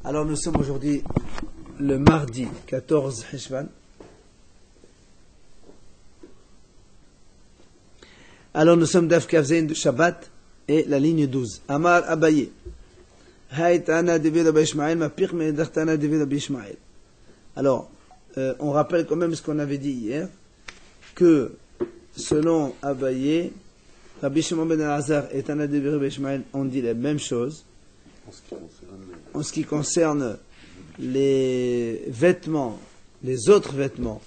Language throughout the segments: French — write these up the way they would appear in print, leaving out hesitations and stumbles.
Alors nous sommes aujourd'hui le mardi 14 Heshvan. Alors nous sommes Daf Kavzein de Shabbat et la ligne 12. Amar Abaye. Haïtana David Abba Ishmael, ma pire mais d'Artana David Abba Ishmael. Alors, on rappelle quand même ce qu'on avait dit hier, que selon Abaye, Rabbi Shimon ben Elazar et Tana David Abba Ishmael ont dit la même chose. En ce qui concerne les vêtements, les autres vêtements,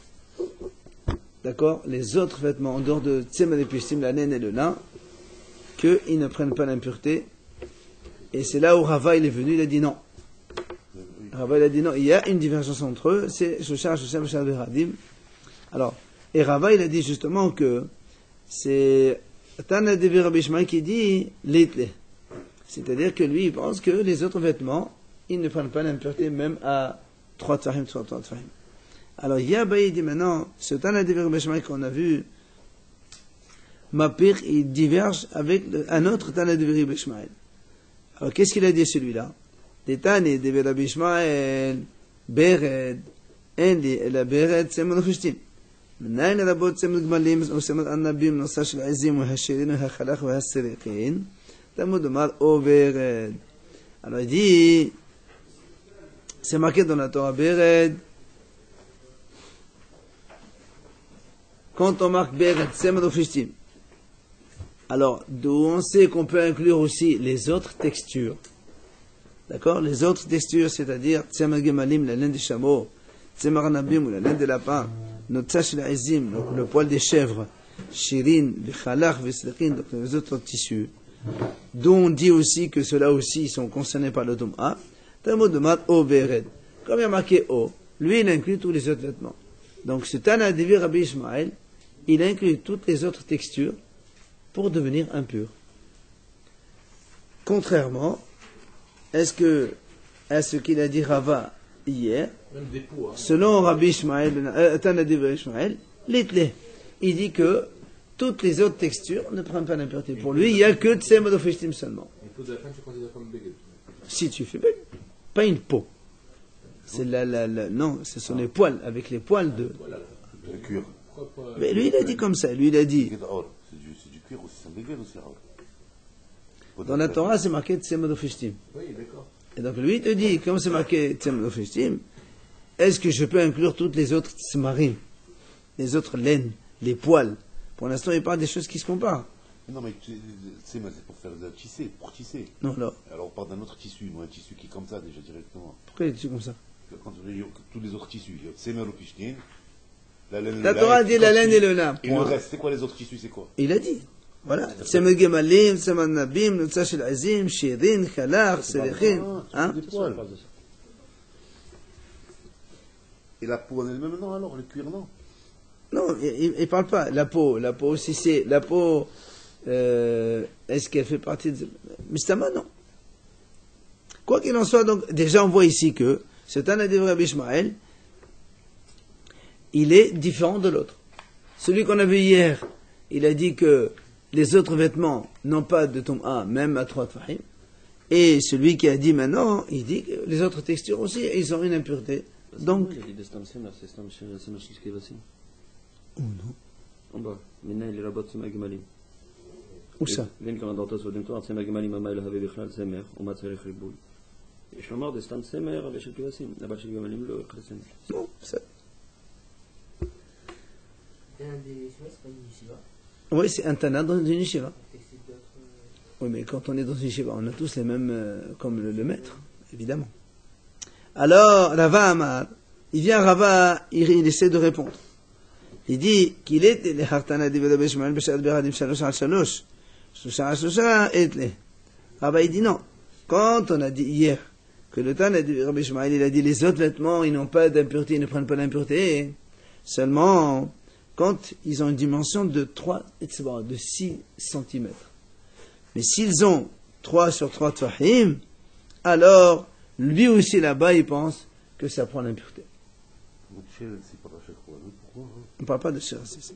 d'accord, les autres vêtements en dehors de Tzemel et Pishtim, la laine et le lin, qu'ils ne prennent pas l'impureté. Et c'est là où Rava il est venu, il a dit non. Rava il a dit non, il y a une divergence entre eux, c'est Shosha, Shosha, Shosha, Veradim. Alors, et Rava il a dit justement que c'est Tana Devi Rabbi Ishmael qui dit l'étle. C'est-à-dire que lui il pense que les autres vêtements, ils ne prennent pas l'impureté même à 3 tfahim, 3 tfahim. Alors Yabaï dit maintenant, ce Tana Devi Rabbi Ishmael qu'on a vu, Mapir, il diverge avec un autre Tana Devi Rabbi Ishmael. Alors, qu'est-ce qu'il a dit celui-là? Des Tani de Rabbi Ishmael, Bered, Endi, et la Bered, c'est mon officier. Menaïn la botte, c'est mon gmalim, ou c'est mon annabim, non sache l'azim, ou hashirin, ou hachalach, ou hasserikin. Tamou de mal, o Bered. Alors, il dit, c'est marqué dans la Torah, Bered. Quand on marque Bered, c'est mon officier. Alors, d'où on sait qu'on peut inclure aussi les autres textures. D'accord? Les autres textures, c'est-à-dire Tzemar Gemalim, la laine des chameaux, Tzemar Anabim, ou la laine des lapins, Notsash l'Aizim, le poil des chèvres, Shirin, Vichalach, Veslekin, donc les autres tissus, dont on dit aussi que ceux-là aussi sont concernés par le Tom'a, Tamod de Mat O Bered. Comme il y a marqué O, lui il inclut tous les autres vêtements. Donc ce Tana Devi Rabbi Ishmael, il inclut toutes les autres textures pour devenir impur. Contrairement, à ce qu'il a dit Rava hier, selon Rabbi Ishmael, Tana Devi Ishmael, l'étle, il dit que toutes les autres textures ne prennent pas l'impureté. Pour lui, il n'y a que Tzemel Ofeshtim seulement. Si tu fais pas une peau. C'est non, ce sont les poils, avec les poils de cuir. Mais lui, il a dit comme ça. Lui, il a dit. Dans la Torah, c'est marqué Tzemel Ofeshtim. Oui, d'accord. Et donc lui, il te dit, comme c'est marqué Tzemel Ofeshtim, est-ce que je peux inclure toutes les autres tzmarim, les autres laines, les poils? Pour l'instant, il parle des choses qui se comparent. Non, mais c'est pour faire tisser, pour tisser. Non, là. Alors on parle d'un autre tissu, un tissu qui est comme ça déjà directement. Pourquoi il est comme ça? Quand on dit tous les autres tissus, il y a Tzemel Ofeshtim, la Torah dit la laine et le lin. Et le reste, c'est quoi les autres tissus, c'est quoi? Il a dit. Voilà. Tzemel Gemalim, Tzemel Nabim, Notsash l'Azim, Shirin, Chalach, Selechin. Hein? Et la peau en elle-même, non, alors, le cuir, non? Non, il parle pas. La peau aussi, c'est. La peau, est-ce qu'elle fait partie de. Mistama, non. Quoi qu'il en soit, donc, déjà, on voit ici que ce Tana Devi Rabbi Ishmael, il est différent de l'autre. Celui qu'on a vu hier, il a dit que les autres vêtements n'ont pas de tom'a, même à 3 tfahim. Et celui qui a dit maintenant, il dit que les autres textures aussi, ils ont une impureté. Donc. Où non? Où ça? Non, ça. Oui, c'est un Tana dans une yeshiva. Oui, mais quand on est dans une yeshiva, on a tous les mêmes, comme le maître, évidemment. Alors, Rava Amar, il vient Rava, il essaie de répondre. Il dit qu'il est les Hartana de Rabbi Ishmael B'Shat Beradim Shalosh al Shalosh, Shloshah al Shloshah et les. Rava il dit non. Quand on a dit hier que le Tana de Rabbi Ishmael, il a dit les autres vêtements, ils n'ont pas d'impureté, ils ne prennent pas l'impureté. Seulement, quand ils ont une dimension de 6 cm. Mais s'ils ont 3 sur 3 tfahim, alors, lui aussi là-bas, il pense que ça prend l'impureté. On ne parle pas de chair, c'est ça.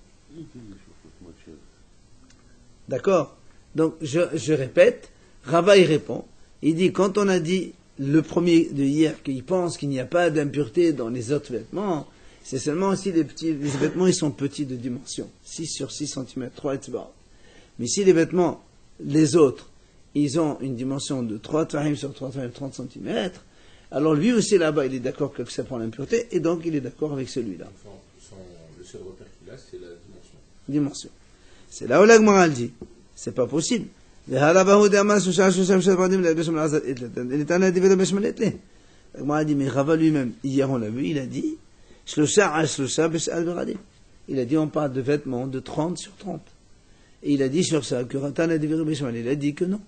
D'accord? Donc, je répète, Rava il répond, il dit, quand on a dit le premier de hier, qu'il pense qu'il n'y a pas d'impureté dans les autres vêtements, c'est seulement si les vêtements ils sont petits de dimension, 6 sur 6 cm, 3 etc. Mais si les vêtements, les autres, ils ont une dimension de 3 tfahim sur 3 tfahim, 30 cm, alors lui aussi là-bas, il est d'accord que ça prend l'impureté, et donc il est d'accord avec celui-là. Le seul repère qu'il a, c'est la dimension. Dimension. C'est là où la Gemara dit, c'est pas possible. La Gemara dit, mais Rava lui-même, hier on l'a vu, il a dit, il a dit, on parle de vêtements de 30 sur 30. Et il a dit sur ça que Ratan a il a dit que non.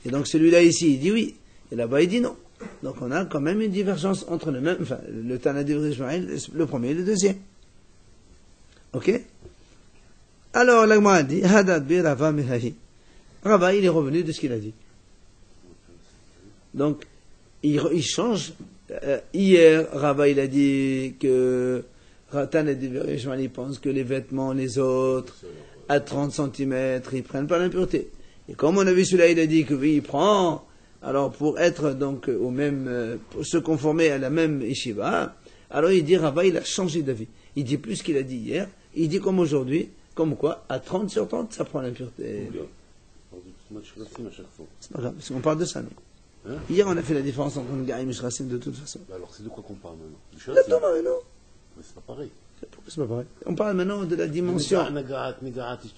Et donc celui-là ici, il dit oui. Et là-bas, il dit non. Donc on a quand même une divergence entre le même, enfin, le Tana d'Ishmael, le premier et le deuxième. Ok? Alors, la Gemara dit, Hadad bi Rava Mehahi. Rava, il est revenu de ce qu'il a dit. Donc, il change. Hier, Rava, il a dit que Tana d'Ishmael, il pense que les vêtements, les autres, à 30 cm, ils prennent pas l'impureté. Et comme on a vu celui-là, il a dit que oui, il prend. Alors, pour être donc au même, pour se conformer à la même yeshiva, alors il dit, Rava, il a changé d'avis. Il dit plus ce qu'il a dit hier. Il dit comme aujourd'hui, comme quoi, à 30 sur 30, ça prend l'impureté. C'est pas grave, parce qu'on parle de ça, non? Hier, on a fait la différence entre Ngaïm et Shrassim de toute façon. Alors, c'est de quoi qu'on parle maintenant? Du Non, Shrassim? non. Mais c'est pas pareil. Pourquoi c'est pas pareil? On parle maintenant de la dimension.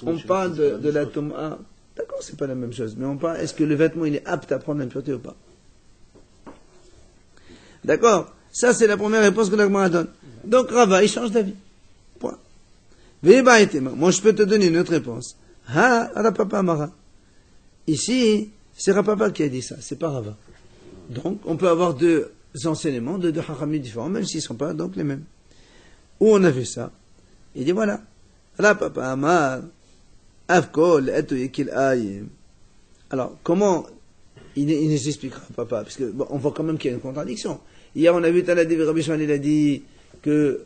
On parle de la Toma. D'accord, c'est pas la même chose. Mais on parle, est-ce que le vêtement, il est apte à prendre l'impureté ou pas? D'accord? Ça, c'est la première réponse que la Gemara donne. Donc, Rava, il change d'avis. Point. Moi, je peux te donner une autre réponse. Rapapa Mara. Ici, c'est Rapapa qui a dit ça, c'est pas Rava. Donc, on peut avoir deux enseignements de deux hachamim différents, même s'ils ne sont pas donc les mêmes. Où on a vu ça? Il dit voilà. Rapapa Amar, Avkol, Eto Yekil Ayim. Alors, comment il nous expliquera, papa? Parce que, bon, on voit quand même qu'il y a une contradiction. Hier, on a vu Taladi Rabbi Shmuel, il a dit que,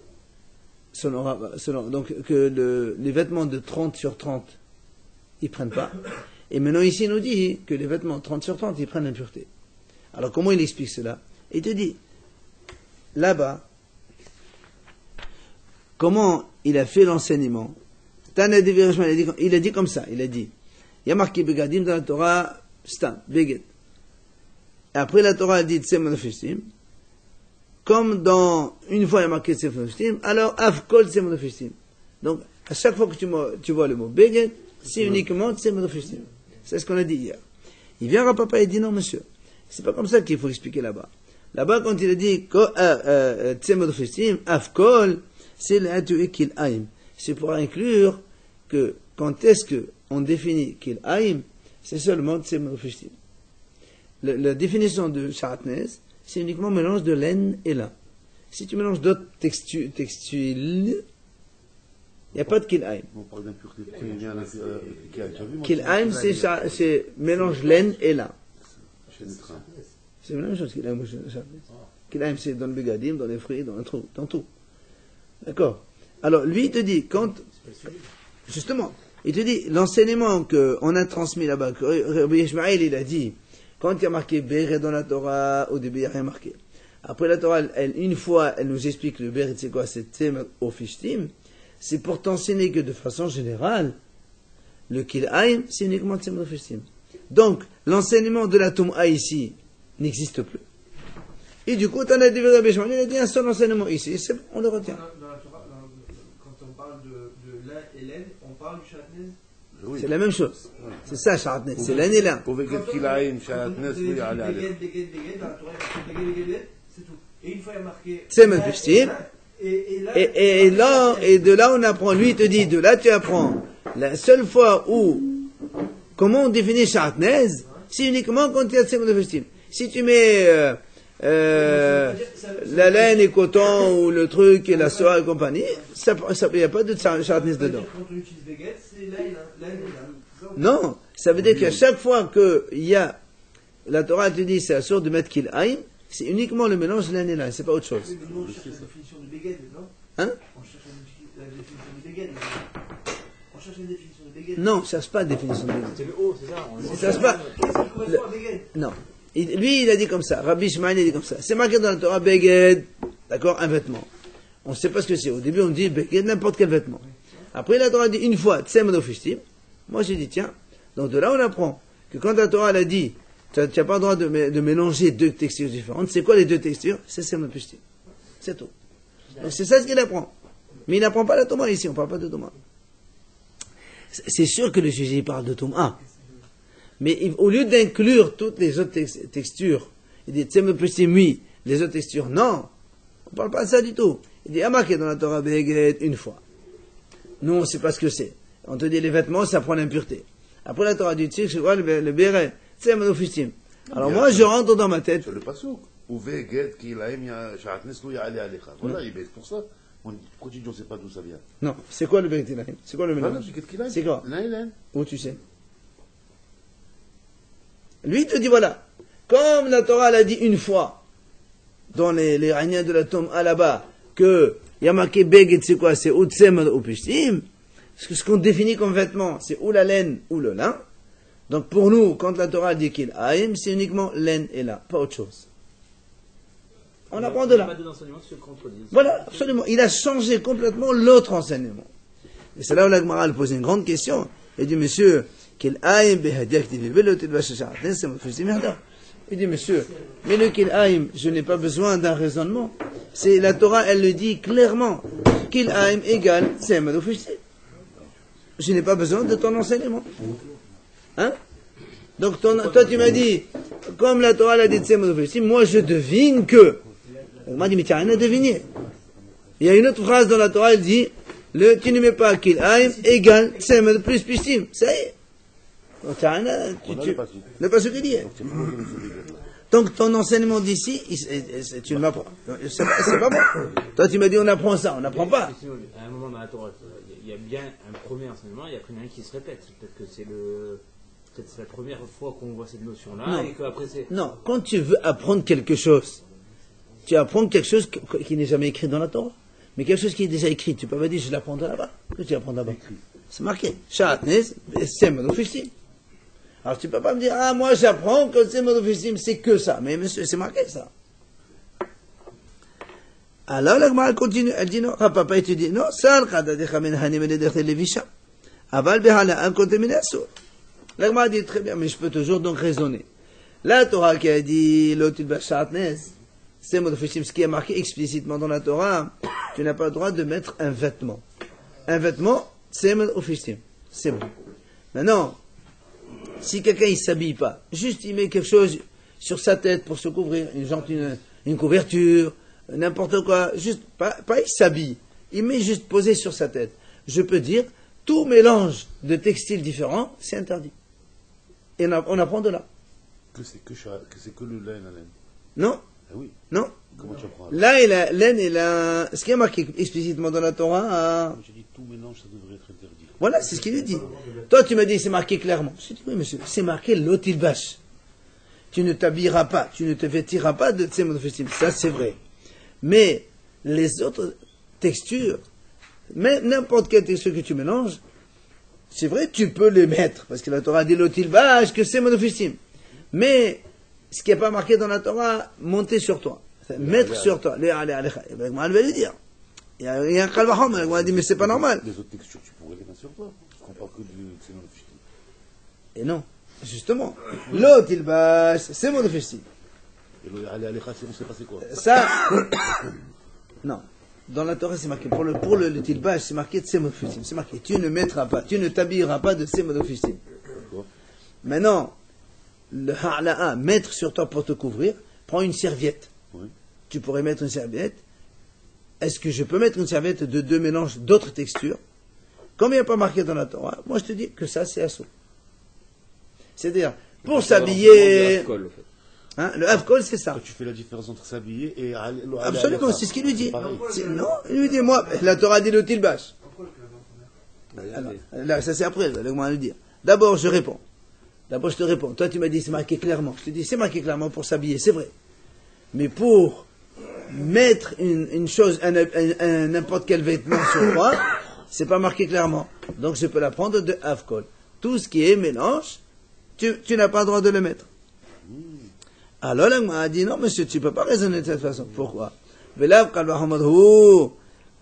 donc, que les vêtements de 30 sur 30, ils prennent pas. Et maintenant, ici, il nous dit que les vêtements 30 sur 30, ils prennent l'impureté. Alors, comment il explique cela? Il te dit, là-bas, comment il a fait l'enseignement? Il a dit comme ça, il a dit, il y a marqué Begadim dans la Torah, Stam, Beged. Et après la Torah a dit Tsemonofishtim, comme dans, une fois il y a marqué Tsemonofishtim, alors Avkol Tsemonofishtim. Donc, à chaque fois que tu vois le mot Beged, c'est uniquement Tsemonofishtim. C'est ce qu'on a dit hier. Il vient à papa et dit non monsieur, c'est pas comme ça qu'il faut expliquer là-bas. Là-bas, quand il a dit Tsemonofishtim, Avkol, c'est l'Atu Kil Aim. C'est pour inclure que quand est-ce qu'on définit Kil Aim, c'est seulement Tsemonofishtim. La définition de Sharatnez, c'est uniquement mélange de laine et lin. Si tu mélanges d'autres textiles, il n'y a pas de Kil Aim. On parle d'impureté. Kil Aim, c'est mélange laine et lin. C'est la même chose Kil Aim. Kil Aim, c'est dans le begadim, dans les fruits, dans tout. D'accord? Alors, lui, il te dit, justement, il te dit, l'enseignement qu'on a transmis là-bas, que Rabbi Ishmael, il a dit, quand il y a marqué Béret dans la Torah, au début, il n'y a rien marqué. Après la Torah, une fois, elle nous explique le Béret, c'est quoi? C'est Tzem Ofishtim. C'est pour t'enseigner que de façon générale, le Kil'aim, c'est uniquement Tzem Ofishtim. Donc, l'enseignement de la Tom'a ici n'existe plus. Et du coup, t'en as dit, Rabbi Ishmael, il a dit un seul enseignement ici, c'est bon, on le retient. Dans la Torah, quand on parle de lin et laine, on parle du Sharatnez? Oui. C'est la même chose. Oui. C'est ça, Sharatnez. C'est l'un et l'un. Pour Beged Kilaïm, Sharatnez, oui, allez. Beged, dans la Torah, il y a marqué Beged, c'est tout. Et une fois, il y a marqué. C'est même Fishtim. Et de là, on apprend. Lui, il te dit, de là, tu apprends. La seule fois où, comment on définit Sharatnez, c'est uniquement quand il y a Tzem Fishtim. Si tu mets, la laine et coton ou le truc et la soie et compagnie, il n'y a pas de Sharatnez dedans. Quand on utilise Beged, c'est laine et laine. Non, ça veut dire qu'à chaque fois qu'il y a, la Torah te dit, c'est assure de mettre qu'il aille, c'est uniquement le mélange laine et laine, c'est pas autre chose. Oui, mais nous, on cherche la définition de Beged, non? Hein? On cherche la définition de Beged. On cherche la définition de Beged. Non, on cherche pas la définition de Beged. C'est le haut, c'est ça? On cherche pas. Qu'est-ce qui correspond à Beged? Non. Lui, il a dit comme ça. Rabbi Ishmael, il a dit comme ça. C'est marqué dans la Torah, Beged, d'accord, un vêtement. On ne sait pas ce que c'est. Au début, on dit Beged, n'importe quel vêtement. Après, la Torah dit une fois, Tsem Ofishtim. Moi, j'ai dit, tiens, donc de là, on apprend que quand la Torah, elle a dit, tu n'as pas le droit de mélanger deux textures différentes. C'est quoi les deux textures? C'est Tsem Ofishtim. C'est tout. Donc, c'est ça ce qu'il apprend. Mais il n'apprend pas la Torah ici, on ne parle pas de Torah. C'est sûr que le sujet parle de Touma. Mais au lieu d'inclure toutes les autres textures, il dit Tsem Ofishtim, oui, les autres textures, non. On ne parle pas de ça du tout. Il dit, marqué dans la Torah Beged une fois. Nous, on ne sait pas ce que c'est. On te dit les vêtements, ça prend l'impureté. Après la Torah dit, tu sais, c'est quoi le béret? Tsem Ofishtim. Alors moi, je rentre dans ma tête. C'est le pasouk. Ouvé, Ged, Kilaim, Sha'atnes, Lou, Ya'ale, Alecha. Voilà, il baisse pour ça. Pourquoi tu dis on ne sait pas d'où ça vient? Non, c'est quoi le béret Kilaim? C'est quoi le Voilà, mélange? c'est Ged Kilaim. C'est quoi? Naïlen. Où tu sais? Lui, il te dit, voilà. Comme la Torah l'a dit une fois, dans les Raniens de la Tom'a là-bas, que il y a marqué Beged, c'est quoi? C'est Utsem Ofishtim. Ce qu'on définit comme vêtement, c'est ou la laine ou le lin. Donc pour nous, quand la Torah dit qu'il aïm, c'est uniquement laine et lin, pas autre chose. On apprend de là. Voilà, absolument. Il a changé complètement l'autre enseignement. Et c'est là où la Gemara pose une grande question. Il dit, monsieur, qu'il aïm behadia k'tivi velotil vashasharatnes, c'est mon fils d'Imerda. Il dit, monsieur, mais le qu'il aïm, je n'ai pas besoin d'un raisonnement. C'est la Torah, elle le dit clairement. Qu'il aïm égale, c'est mon fils. Je n'ai pas besoin de ton enseignement. Hein? Donc toi tu m'as dit, comme la Torah l'a dit de Tsem, moi je devine que. On m'a dit, mais tu n'as rien à deviner. Il y a une autre phrase dans la Torah, elle dit, tu ne mets pas qu'il aïm égale Tsem plus Pishtim. Ça y est. Donc tu n'as rien à. Ne pas ce qu'il dit. Donc ton enseignement d'ici, tu ne m'apprends. C'est pas bon. Toi tu m'as dit, on apprend ça, on n'apprend pas. À un moment dans la Torah, il y a bien un premier enseignement, il y a un qui se répète. Peut-être que c'est la première fois qu'on voit cette notion-là, Non. et qu'après c'est... Non, quand tu veux apprendre quelque chose, tu apprends quelque chose qui n'est jamais écrit dans la Torah. Mais quelque chose qui est déjà écrit, tu peux pas dire je l'apprends là-bas. Que tu apprends là-bas? C'est marqué. Sha'atnes, Tsem Ofishtim. Alors tu peux pas me dire, ah moi j'apprends que Tsem Ofishtim c'est que ça. Mais monsieur, c'est marqué ça. Alors la Gemara continue, elle dit non, papa tu dis non, sal khadadecha min hanim eledech levisha. Aval behala an kote min asur. La Gemara dit très bien, mais je peux toujours donc raisonner. La Torah qui a dit l'otil b'shatnes, c'est modofishim, ce qui est marqué explicitement dans la Torah, tu n'as pas le droit de mettre un vêtement. Un vêtement, c'est modofishim. C'est bon. Maintenant, si quelqu'un il s'habille pas, juste il met quelque chose sur sa tête pour se couvrir, une couverture, n'importe quoi, juste pas il s'habille, il met juste posé sur sa tête. Je peux dire, tout mélange de textiles différents, c'est interdit. Et on apprend de là. Que c'est que le laine à laine. Non? Ah oui. Non? Comment tu apprends? Là, et la laine et la... Ce qui est marqué explicitement dans la Torah... J'ai dit tout mélange, ça devrait être interdit. Voilà, c'est ce qu'il dit. Toi, tu m'as dit, c'est marqué clairement. Je dis, oui, monsieur, c'est marqué l'otilbash. Tu ne t'habilleras pas, tu ne te vêtiras pas de Tsem Ofishtim. Ça, c'est vrai. Mais les autres textures, même n'importe quelle texture que tu mélanges, c'est vrai, tu peux les mettre, parce que la Torah dit l'otilbash, que c'est monofistim. Mais ce qui n'est pas marqué dans la Torah, monter sur toi, mettre sur toi. Elle va lui dire. Il y a un kalvahom, elle va dire, mais c'est pas normal. Les autres textures, tu pourrais les mettre sur toi. Parce qu'on parle que du xénophyshtim. Et non, justement, l'otilbash, c'est monofistim. Et le Alecha, on ne sait pas c'est quoi. Ça, non. Dans la Torah, c'est marqué, pour le tilbach, c'est marqué Tsemodofistim. C'est marqué, tu ne mettras pas, tu ne t'habilleras pas de Tsemodofistim. Maintenant, le ha'la'a, mettre sur toi pour te couvrir, prends une serviette. Oui. Tu pourrais mettre une serviette. Est-ce que je peux mettre une serviette de deux mélanges d'autres textures? Comme il n'y a pas marqué dans la Torah, moi je te dis que ça c'est assaut. C'est-à-dire, pour s'habiller. Hein, le Havkol, c'est ça. Toi, tu fais la différence entre s'habiller et Absolument, c'est ce qu'il lui dit. Pareil. Non, il lui dit, moi, la Torah dit le tilbach. Alors, là, ça c'est après, laisse-moi le dire. D'abord, je réponds. D'abord, je te réponds. Toi, tu m'as dit, c'est marqué clairement. Je te dis, c'est marqué clairement pour s'habiller, c'est vrai. Mais pour mettre une chose, un n'importe quel vêtement sur toi, c'est pas marqué clairement. Donc, je peux la prendre de Havkol. Tout ce qui est mélange, tu n'as pas le droit de le mettre. Alors la Gemara a dit non monsieur, tu peux pas raisonner de cette façon. Pourquoi?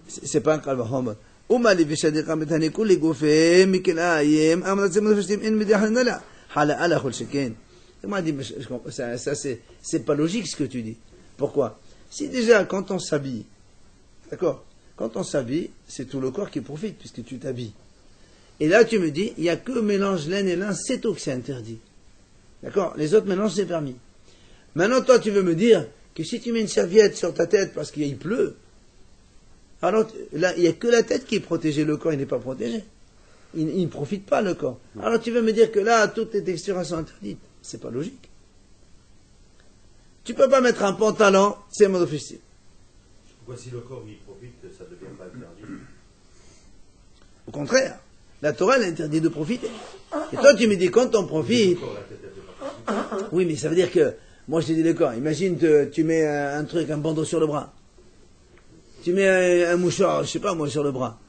C'est pas un Kal Vachomer. Umali v'shadiqa metaniku ligufim mikilayim amratzim mufashtim in midihanala hala ala chol sheken. La Gemara dit ça c'est pas logique ce que tu dis. Pourquoi? Si déjà quand on s'habille, d'accord? Quand on s'habille, c'est tout le corps qui profite puisque tu t'habilles. Et là tu me dis, il n'y a que mélange laine et lin, c'est tout que c'est interdit. D'accord? Les autres mélanges c'est permis. Maintenant toi tu veux me dire que si tu mets une serviette sur ta tête parce qu'il pleut, alors là il n'y a que la tête qui est protégée, le corps il n'est pas protégé. Il ne profite pas le corps. Alors tu veux me dire que là toutes les textures sont interdites. C'est pas logique. Tu peux pas mettre un pantalon, c'est monofistique. Pourquoi si le corps y profite, ça ne devient pas interdit? Au contraire, la Torah elle interdit de profiter. Et toi tu me dis quand on profite. Oui mais ça veut dire que, moi je te dis le corps, imagine tu mets un truc, un bandeau sur le bras. Tu mets un mouchoir, je sais pas moi, sur le bras.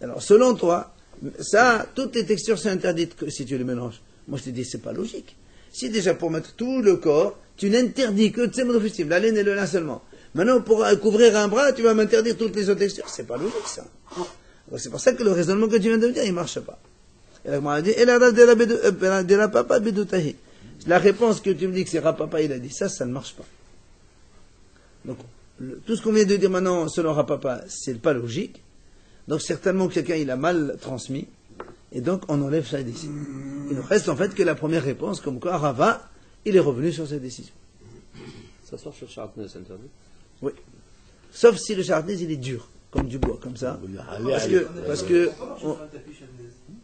Alors selon toi, ça, toutes les textures sont interdites si tu les mélanges. Moi je te dis c'est pas logique. Si déjà pour mettre tout le corps, tu n'interdis que tsemonofistim, la laine et le lin seulement. Maintenant, pour couvrir un bras, tu vas m'interdire toutes les autres textures. C'est pas logique, ça. Donc, c'est pour ça que le raisonnement que tu viens de me dire, il marche pas. Et la Gemara dit, la réponse que tu me dis que c'est Rapapa, il a dit ça ne marche pas. Donc, tout ce qu'on vient de dire maintenant, selon Rapapa, c'est pas logique. Donc, certainement, quelqu'un, il a mal transmis. Et donc, on enlève sa décision. Il ne reste en fait que la première réponse, comme quoi Rava, il est revenu sur cette décision. Ça sort sur Chartnez, c'est interdit? Oui. Sauf si le Chartnez, il est dur, comme du bois, comme ça. Parce que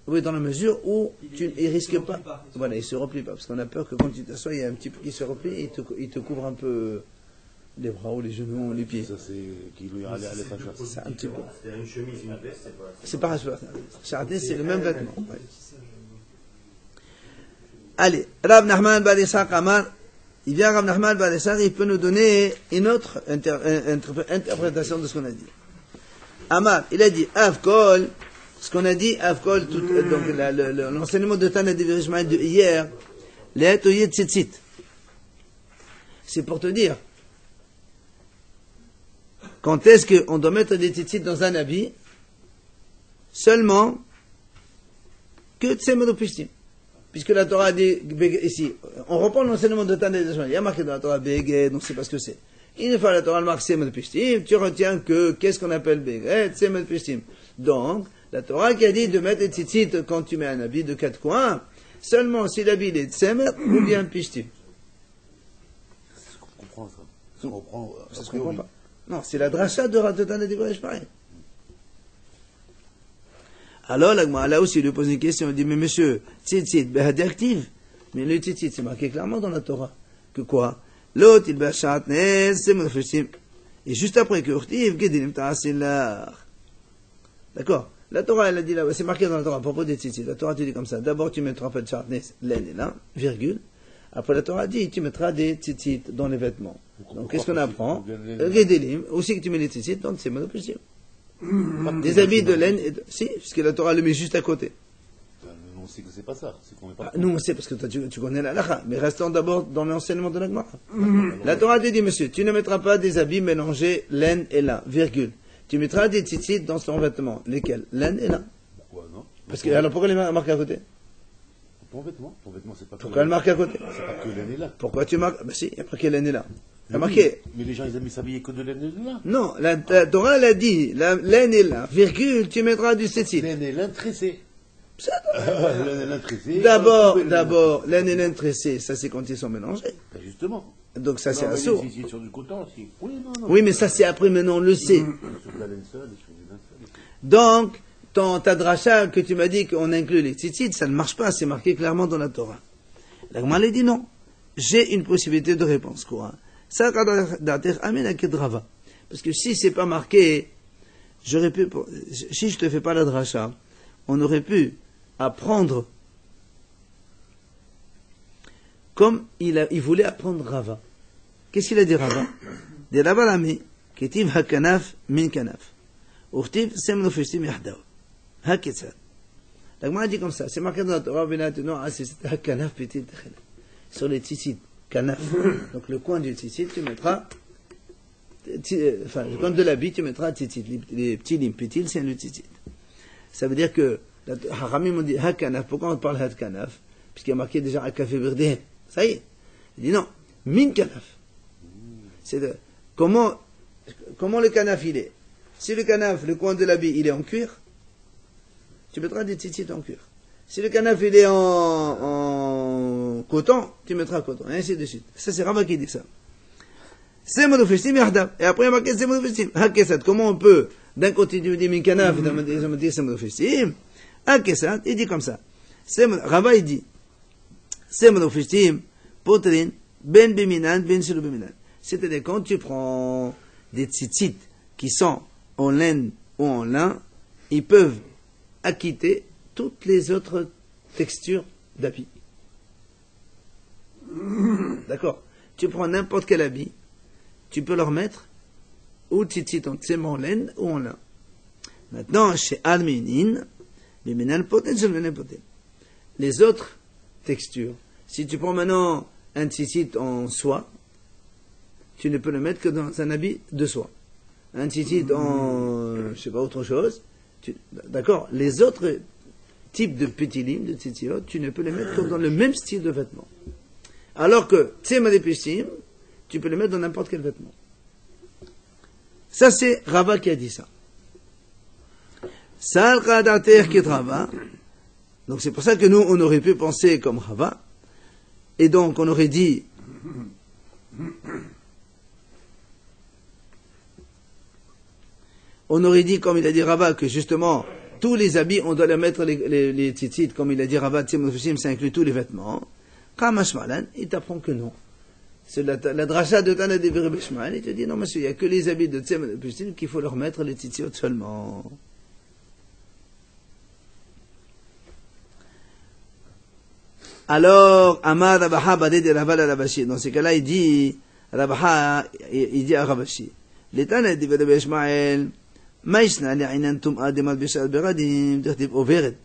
oui, dans la mesure où il risque pas. Voilà, il se replie pas. Parce qu'on a peur que quand tu t'assois, il y a un petit peu qui se replie et il te couvre un peu les bras ou les genoux ou les pieds. Ça, c'est qui lui allait à l'étage. C'est un petit peu. C'est une chemise, une veste, c'est pas ça. Chartnez, c'est le même vêtement. Ouais. Allez, Rav Nachman bar Yitzhak Amar, il vient Rav Nachman bar Yitzhak, il peut nous donner une autre interprétation de ce qu'on a dit. Amar, il a dit, Avkol, ce qu'on a dit, Avkol, donc l'enseignement de Tana Dever Ishmael de hier, les Toyet Tzitzit. C'est pour te dire, quand est-ce qu'on doit mettre des tzitzit dans un habit, seulement que Tsemonopishtim. Puisque la Torah a dit, ici, on reprend l'enseignement de Tana Dever Ishmael, il y a marqué dans la Torah Beged, on ne sait pas ce que c'est. Une fois la Torah marque Tsemonopishtim, tu retiens que, qu'est-ce qu'on appelle Beged, Tsemonopishtim. Donc, la Torah qui a dit de mettre des tzitzit quand tu mets un habit de 4 coins, seulement si l'habit est Tsemet ou bien Pishtim. C'est ce qu'on comprend, ça. Ça reprend. Ça se comprend pas. Non, c'est la dracha de Ratotana Dever Ishmael. Alors, là aussi, il lui pose une question, il dit, mais monsieur, tzitzit, behadi active. Mais le tzitzit, c'est marqué clairement dans la Torah. Que quoi? L'autre, il bachatnez, c'est monofishtim. Et juste après que urtiv, gedilim ta'asillar. D'accord? La Torah, elle a dit là, c'est marqué dans la Torah, à propos des tzitzit. La Torah te dit comme ça. D'abord, tu mettras un peu de chatnez, laine et lin, virgule. Après, la Torah dit, tu mettras des tzitzit dans les vêtements. Donc, qu'est-ce qu'on apprend? Gedilim, aussi que tu mets les tzitzit, donc c'est monofishtim. Des habits de laine, si, puisque la Torah le met juste à côté. On sait que c'est pas ça. C'est qu'on met pas. Nous, on sait parce que toi, tu connais la halakha. Mais restons d'abord dans l'enseignement de la Gemara. La Torah te dit, monsieur, tu ne mettras pas des habits mélangés laine et lin, virgule. Tu mettras des tzitzit dans ton vêtement. Lesquels? Laine et lin. Pourquoi, non? Parce que, alors pourquoi les marques à côté? Ton vêtement, c'est pas. Pourquoi elle marque à côté? C'est pas que laine est là. Pourquoi tu marques? Ben si, il y a marqué laine et lin. Il y a marqué. Mais les gens, ils aiment s'habiller que de laine et de lin. Non, la Torah, elle a dit, la laine et lin, virgule, tu mettras du tzitzit. Laine et lin tressé. Laine et lin tressé. D'abord, laine et lin tressé, ça c'est quand ils sont mélangés. Ben justement. Donc ça c'est un assaut. Si sur du coton, si. Oui, non. Oui, mais ça c'est après, maintenant on le sait. Sur de la laine seule et sur du lin seul. Donc, ta dracha que tu m'as dit qu'on inclut les tzitzit, ça ne marche pas, c'est marqué clairement dans la Torah. La Gemara dit non. J'ai une possibilité de réponse, quoi. Ça, parce que si c'est pas marqué, j'aurais pu, si je te fais pas la dracha, on aurait pu apprendre comme il voulait apprendre Rava. Qu'est-ce qu'il a dit Rava? Des Rava l'ami, ketiv hakanaf min kanaf. Urtiv semnofeshtim yahdav. Haketzad. La Gemara dit comme ça, c'est marqué dans la Torah, c'est hakanaf petit techel. Sur les tzitzit, Kanaf. Donc le coin du tzitzit, tu mettras, enfin, le coin de l'habit, tu mettras tzitzit. Les petits limpitil, c'est le tzitzit. Ça veut dire que, Haramim ont dit ha-kanaf. Pourquoi on parle ha-kanaf? Puisqu'il y a marqué déjà ha-kafé birdehen. Ça y est. Il dit non, min kanaf. C'est comment le kanaf il est? Si le kanaf, le coin de l'habit, il est en cuir, tu mettras des tzitzit en cuir. Si le kanaf il est en coton, tu mettras coton, et ainsi de suite. Ça c'est Rava qui dit ça. C'est monofestim yahdav. Et après il y a marqué c'est monofestim. Ha-kesat. Comment on peut, d'un côté tu dis min kanaf, et d'un côté tu dis c'est monofestim. Ha-kesat, il dit comme ça. Rava il dit, c'est monofestim, potrin, ben biminan, ben shilu biminan. C'est-à-dire quand tu prends des tzitzit qui sont en laine ou en lin, ils peuvent acquitter toutes les autres textures d'habit. D'accord? Tu prends n'importe quel habit, tu peux leur mettre ou tzitzit en laine ou en lin. Maintenant, chez Alminin, les autres textures, si tu prends maintenant un tzitzit en soie, tu ne peux le mettre que dans un habit de soie. Un tzitzit en, je sais pas, autre chose, d'accord? Les autres types de petits limes, de tzitziot, tu ne peux les mettre que dans le même style de vêtement. Alors que, tsema de pishtim, tu peux les mettre dans n'importe quel vêtement. Ça, c'est Rava qui a dit ça. Sal qadater kit Rava. Donc c'est pour ça que nous, on aurait pu penser comme Rava. Et donc, on aurait dit, comme il a dit Rava, que justement, tous les habits, on doit les mettre les tzitzit, comme il a dit Rava, ça inclut tous les vêtements. Kamash Malan, il t'apprend que non. C'est la dracha de Tana de Bishmael, il te dit non, monsieur, il n'y a que les habits de Tzem de Pustin qu'il faut leur mettre les tzitzit seulement. Alors, Amar Rabaha Badé de Raval à Rabashi. Dans ces cas-là, il dit à Rabashi, les Tana de Bishmael, Maïsna li'ainan tum'a de malbish al-beradim, dirtib overet.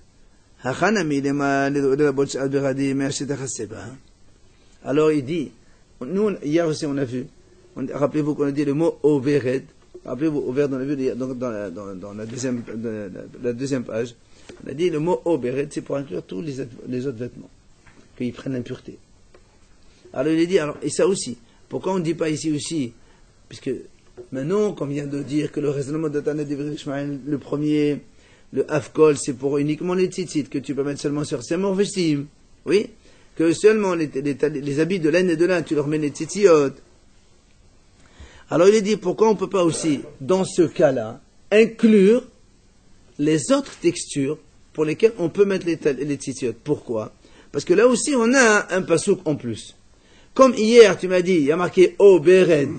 Hachanami lema l'abotch al-beradim, merchet achasseba. Alors il dit, nous, hier aussi on a vu, rappelez-vous qu'on a dit le mot overet, rappelez-vous, overet, on l'a vu dans la deuxième page, on a dit le mot overet, c'est pour inclure tous les autres vêtements, qu'ils prennent l'impureté. Alors il a dit, alors, et ça aussi, pourquoi on ne dit pas ici aussi, puisque maintenant, comme vient de dire que le raisonnement de Tana d'Ivri Ishmael, le premier, le Afkol, c'est pour uniquement les tzitzit, que tu peux mettre seulement sur ses vestim. Oui? Que seulement les habits de laine et de lin, tu leur mets les tzitziot. Alors il est dit, pourquoi on ne peut pas aussi, dans ce cas-là, inclure les autres textures pour lesquelles on peut mettre les tzitziot? Pourquoi? Parce que là aussi, on a un pasouk en plus. Comme hier, tu m'as dit, il y a marqué O, Bered,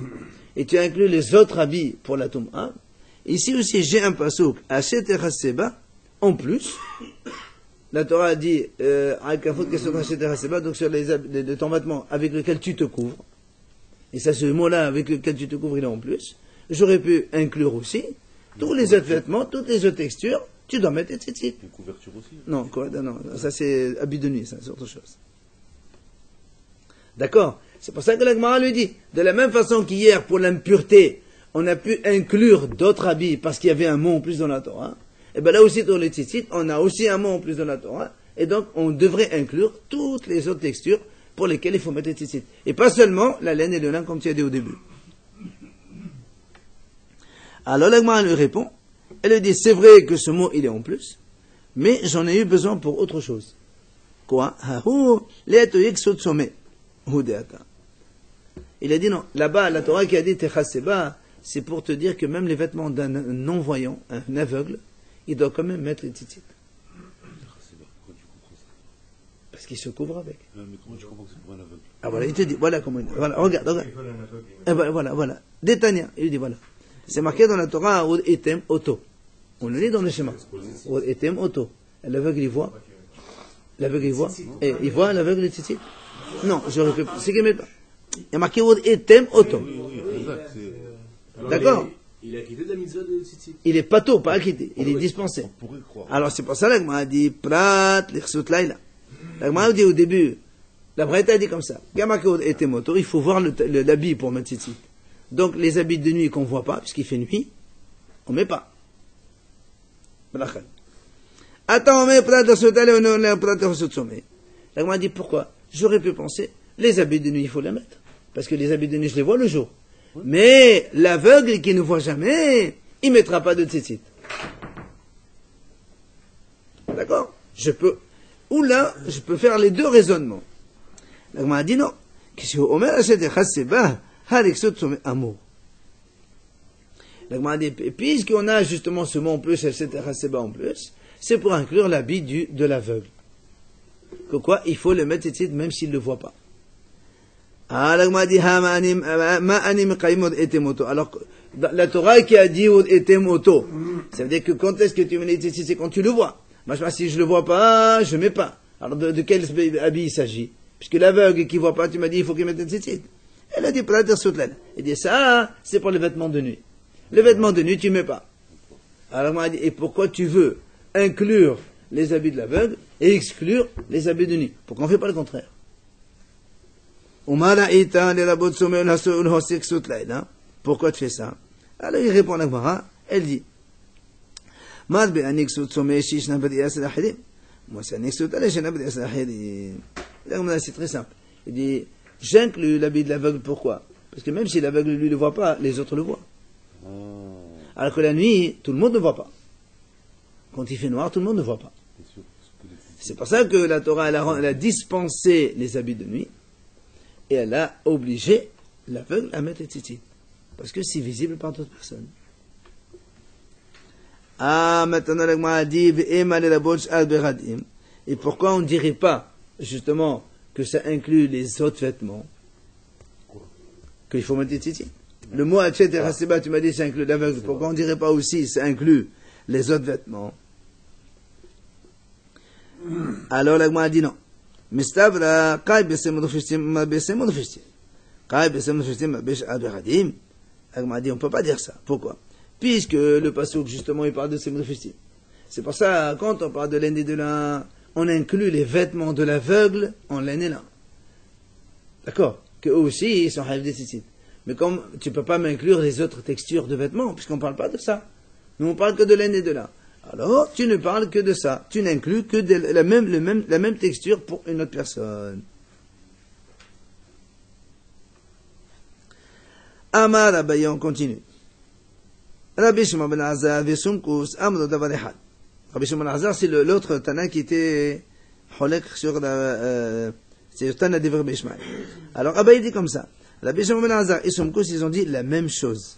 et tu inclus les autres habits pour la Toum'a. Ici aussi, j'ai un pasouk, Ashet Echaseba, en plus. La Torah a dit, donc sur les ton vêtement avec lequel tu te couvres. Et ça, ce mot-là, avec lequel tu te couvres, il est en plus. J'aurais pu inclure aussi tous les autres vêtements, toutes les autres textures, tu dois mettre, etc. Une couverture aussi? Non, ça c'est habit de nuit, ça, c'est autre chose. D'accord? C'est pour ça que la Gemara lui dit, de la même façon qu'hier, pour l'impureté, on a pu inclure d'autres habits parce qu'il y avait un mot en plus dans la Torah, et bien là aussi, dans les tzitzit, on a aussi un mot en plus dans la Torah, et donc on devrait inclure toutes les autres textures pour lesquelles il faut mettre les tzitzit. Et pas seulement la laine et le lin, comme tu as dit au début. Alors la Gemara lui répond, elle lui dit, c'est vrai que ce mot, il est en plus, mais j'en ai eu besoin pour autre chose. Quoi? Il a dit non, là-bas, la Torah qui a dit Techaseba, c'est pour te dire que même les vêtements d'un non-voyant, un aveugle, il doit quand même mettre les tzitzit. Parce qu'il se couvre avec. Mais comment tu comprends que c'est pour un aveugle? Ah voilà, il te dit, voilà comment il dit. Voilà, regarde. Et voilà. Détania, il dit voilà. C'est marqué dans la Torah, Od etem oto. On le lit dans le schéma. Od etem oto. L'aveugle, il voit. Et il voit l'aveugle les tzitzit? Non, je répète. C'est qu'il met pas. Il y a marqué Od etem oto. D'accord? Il a quitté de la mitzvah de tzitzit. Il est pato, pas acquitté. Il est dispensé. On pourrait croire. Alors c'est pour ça que l'Agma a dit Prat l'Irsut Laila. L'Agma a dit au début La Braïta dit comme ça. Gamakod et Temoto, il faut voir l'habit pour mettre tzitzit. Donc, les habits de nuit qu'on ne voit pas, puisqu'il fait nuit, on ne met pas. Attends, on met plat de sotale ou non, plat de sotsomé. La Gemara dit pourquoi? J'aurais pu penser, les habits de nuit, il faut les mettre. Parce que les habits de nuit, je les vois le jour. Mais l'aveugle qui ne voit jamais, il ne mettra pas de tzitzit. D'accord? Ou là, je peux faire les deux raisonnements. La Gemara dit non. La Gemara dit, puisqu'on a justement ce mot en plus, en plus, c'est pour inclure l'habit de l'aveugle. Que quoi? Il faut le mettre tzitzit même s'il ne le voit pas. Ah, la Gemara dit, alors, la Torah qui a dit etemoto, ça veut dire que quand est-ce que tu mets tzitzit? C'est quand tu le vois. Moi, si je ne le vois pas, je ne mets pas. Alors, de quel habit il s'agit? Puisque l'aveugle qui ne voit pas, tu m'as dit, il faut qu'il mette un tzitzit. Elle a dit, elle dit, ça, c'est pour les vêtements de nuit. Les vêtements de nuit, tu ne mets pas. Alors, moi, et pourquoi tu veux inclure les habits de l'aveugle et exclure les habits de nuit? Pourquoi on ne fait pas le contraire? Pourquoi tu fais ça? Alors, il répond à la Gemara, elle dit, moi, c'est un c'est très simple. Il dit, j'inclus l'habit de l'aveugle, pourquoi? Parce que même si l'aveugle lui ne le voit pas, les autres le voient. Alors que la nuit, tout le monde ne voit pas. Quand il fait noir, tout le monde ne voit pas. C'est pour ça que la Torah, elle a dispensé les habits de nuit, et elle a obligé l'aveugle à mettre les tzitzit. Parce que c'est visible par d'autres personnes. Ah, maintenant, la Gemara dit, et pourquoi on ne dirait pas, justement, que ça inclut les autres vêtements? Qu'il faut mettre des tzitzit. Le mot Hachet et Haseba, tu m'as dit, ça inclut l'aveugle. Pourquoi on ne dirait pas aussi, ça inclut les autres vêtements? Alors, la Gemara dit non. Mistavra, Kai besemodofishtim, ma besemodofishtim. Kai besemodofishtim, ma besemodofishtim. La Gemara dit, on ne peut pas dire ça. Pourquoi? Puisque le passouk, justement, il parle de semodofishtim. C'est pour ça, quand on parle de laine et de lin, on inclut les vêtements de l'aveugle en laine et lin. D'accord? Que eux aussi, ils sont haïf des tzitzit. Mais comme tu ne peux pas m'inclure les autres textures de vêtements, puisqu'on ne parle pas de ça. Nous, on parle que de laine et de lin. Alors, tu ne parles que de ça. Tu n'inclus que la même texture pour une autre personne. Amar Abaye, on continue. Rabbi Shimon ben Azar, Vesumkus, Amro Davar Echad. Rabbi Shimon ben Azar, c'est l'autre Tana qui était Holek sur c'est le Tana d'Ivre Bishmael. Alors, Abaye dit comme ça. Rabbi Shimon ben Azar et Sumkus, ils ont dit la même chose.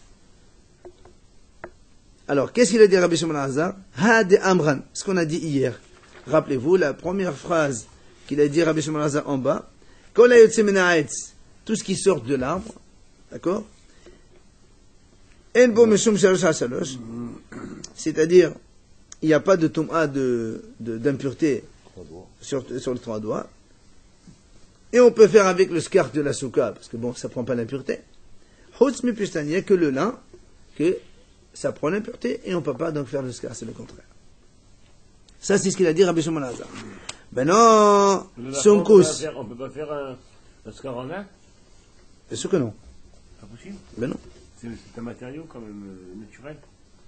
Alors, qu'est-ce qu'il a dit Rabbi Shimon ben Azar? Had Amran, ce qu'on a dit hier. Rappelez-vous, la première phrase qu'il a dit Rabbi Shimon ben Azar en bas. Kol hayotze min ha'etz, tout ce qui sort de l'arbre, d'accord? En bo meshum shalosh ha'shalosh, c'est-à-dire, il n'y a pas de tom'a d'impureté sur les 3 doigts. Et on peut faire avec le scarf de la souka, parce que bon, ça prend pas l'impureté. Chutz mi pishtan, il n'y a que le lin, que ça prend l'impureté, et on ne peut pas donc faire le scarf, c'est le contraire. Ça, c'est ce qu'il a dit Rabbi Shimon ben Azar. Ben non, Sumkus. On peut pas faire un scarf en lin? Bien sûr que non. Pas possible? Ben non. C'est un matériau quand même naturel.